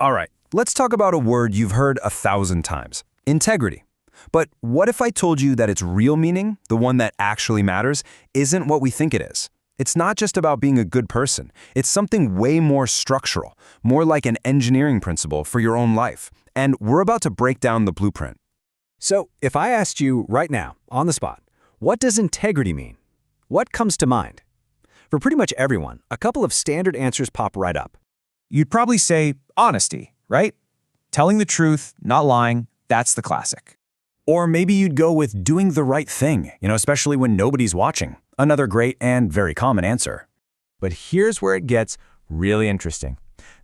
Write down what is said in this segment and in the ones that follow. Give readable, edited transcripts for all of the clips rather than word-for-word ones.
All right, let's talk about a word you've heard 1,000 times, integrity. But what if I told you that its real meaning, the one that actually matters, isn't what we think it is? It's not just about being a good person. It's something way more structural, more like an engineering principle for your own life. And we're about to break down the blueprint. So, if I asked you right now, on the spot, what does integrity mean? What comes to mind? For pretty much everyone, a couple of standard answers pop right up. You'd probably say honesty, right? Telling the truth, not lying, that's the classic. Or maybe you'd go with doing the right thing, especially when nobody's watching. Another great and very common answer. But here's where it gets really interesting.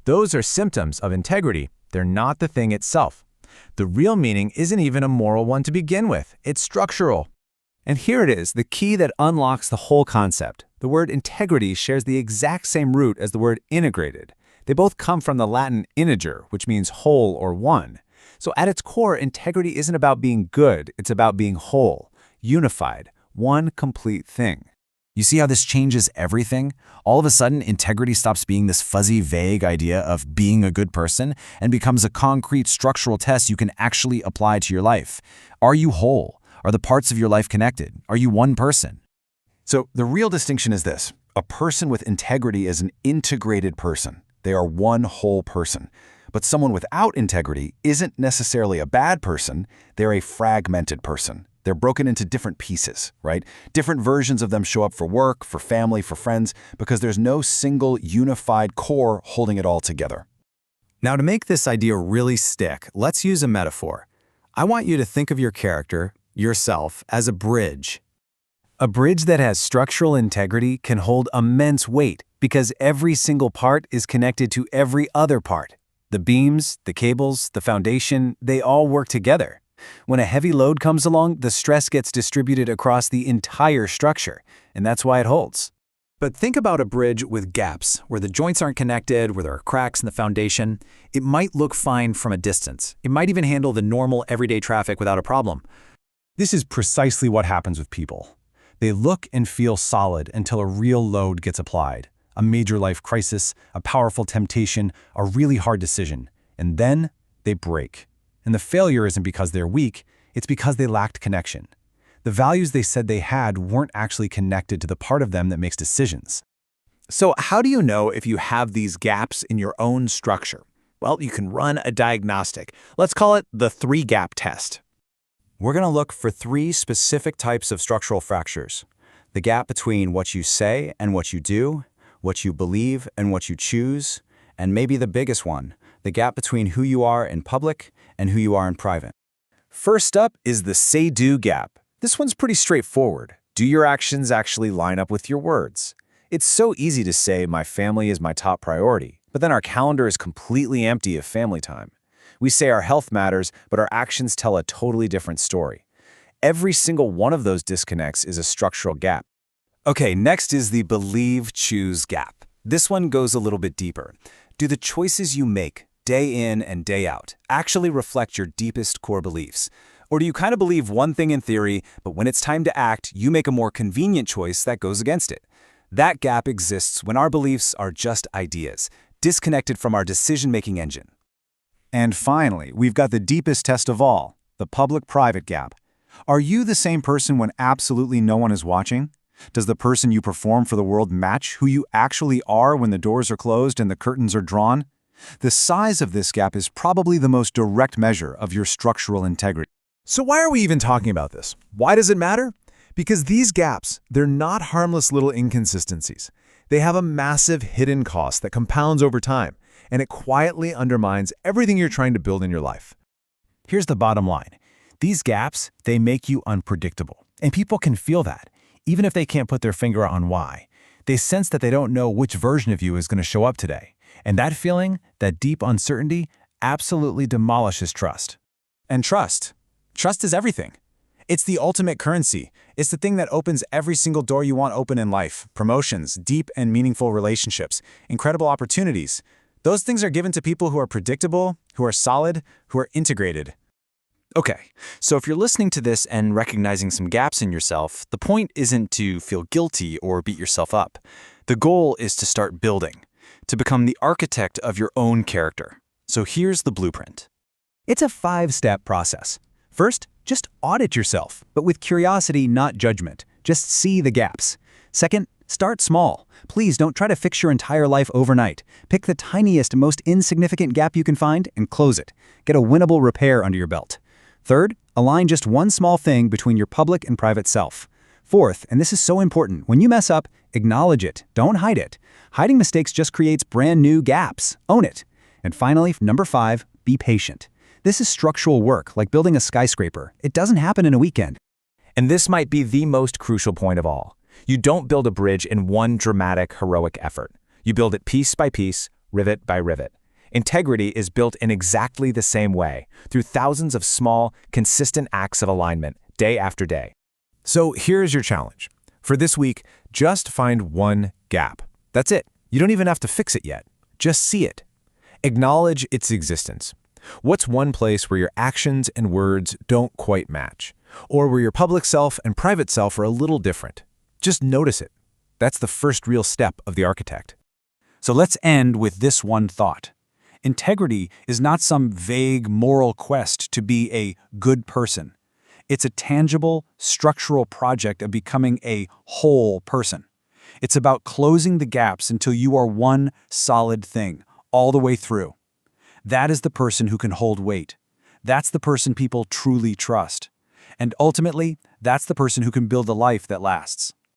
Those are symptoms of integrity. They're not the thing itself. The real meaning isn't even a moral one to begin with. It's structural. And here it is, the key that unlocks the whole concept. The word integrity shares the exact same root as the word integrated. They both come from the Latin integer, which means whole or one. So at its core, integrity isn't about being good, it's about being whole, unified, one complete thing. You see how this changes everything? All of a sudden, integrity stops being this fuzzy, vague idea of being a good person and becomes a concrete structural test you can actually apply to your life. Are you whole? Are the parts of your life connected? Are you one person? So the real distinction is this. A person with integrity is an integrated person. They are one whole person. But someone without integrity isn't necessarily a bad person. They're a fragmented person. They're broken into different pieces, right? Different versions of them show up for work, for family, for friends, because there's no single unified core holding it all together. Now, to make this idea really stick, let's use a metaphor. I want you to think of your character, yourself, as a bridge. A bridge that has structural integrity can hold immense weight because every single part is connected to every other part. The beams, the cables, the foundation, they all work together. When a heavy load comes along, the stress gets distributed across the entire structure, and that's why it holds. But think about a bridge with gaps, where the joints aren't connected, where there are cracks in the foundation. It might look fine from a distance. It might even handle the normal everyday traffic without a problem. This is precisely what happens with people. They look and feel solid until a real load gets applied. A major life crisis, a powerful temptation, a really hard decision. And then they break. And the failure isn't because they're weak, it's because they lacked connection. The values they said they had weren't actually connected to the part of them that makes decisions. So how do you know if you have these gaps in your own structure? Well, you can run a diagnostic. Let's call it the 3-gap test. We're going to look for 3 specific types of structural fractures. The gap between what you say and what you do, what you believe and what you choose, and maybe the biggest one, the gap between who you are in public and who you are in private. First up is the say-do gap. This one's pretty straightforward. Do your actions actually line up with your words? It's so easy to say my family is my top priority, but then our calendar is completely empty of family time. We say our health matters, but our actions tell a totally different story. Every single one of those disconnects is a structural gap. Okay, next is the believe-choose gap. This one goes a little bit deeper. Do the choices you make, day in and day out, actually reflect your deepest core beliefs? Or do you kind of believe one thing in theory, but when it's time to act, you make a more convenient choice that goes against it? That gap exists when our beliefs are just ideas, disconnected from our decision-making engine. And finally, we've got the deepest test of all, the public-private gap. Are you the same person when absolutely no one is watching? Does the person you perform for the world match who you actually are when the doors are closed and the curtains are drawn? The size of this gap is probably the most direct measure of your structural integrity. So why are we even talking about this? Why does it matter? Because these gaps, they're not harmless little inconsistencies. They have a massive hidden cost that compounds over time, and it quietly undermines everything you're trying to build in your life. Here's the bottom line. These gaps, they make you unpredictable, and people can feel that, even if they can't put their finger on why. They sense that they don't know which version of you is going to show up today. And that feeling, that deep uncertainty, absolutely demolishes trust. And trust is everything. It's the ultimate currency. It's the thing that opens every single door you want open in life. Promotions, deep and meaningful relationships, incredible opportunities. Those things are given to people who are predictable, who are solid, who are integrated. Okay, so if you're listening to this and recognizing some gaps in yourself, the point isn't to feel guilty or beat yourself up. The goal is to start building, to become the architect of your own character. So here's the blueprint. It's a 5-step process. First, just audit yourself, but with curiosity, not judgment. Just see the gaps. Second, start small. Please don't try to fix your entire life overnight. Pick the tiniest, most insignificant gap you can find and close it. Get a winnable repair under your belt. Third, align just one small thing between your public and private self. Fourth, and this is so important, when you mess up, acknowledge it. Don't hide it. Hiding mistakes just creates brand new gaps. Own it. And finally, number 5, be patient. This is structural work, like building a skyscraper. It doesn't happen in a weekend. And this might be the most crucial point of all. You don't build a bridge in one dramatic, heroic effort. You build it piece by piece, rivet by rivet. Integrity is built in exactly the same way, through thousands of small, consistent acts of alignment, day after day. So here's your challenge. For this week, just find one gap. That's it. You don't even have to fix it yet. Just see it. Acknowledge its existence. What's one place where your actions and words don't quite match? Or where your public self and private self are a little different? Just notice it. That's the first real step of the architect. So let's end with this one thought. Integrity is not some vague moral quest to be a good person. It's a tangible, structural project of becoming a whole person. It's about closing the gaps until you are one solid thing, all the way through. That is the person who can hold weight. That's the person people truly trust. And ultimately, that's the person who can build a life that lasts.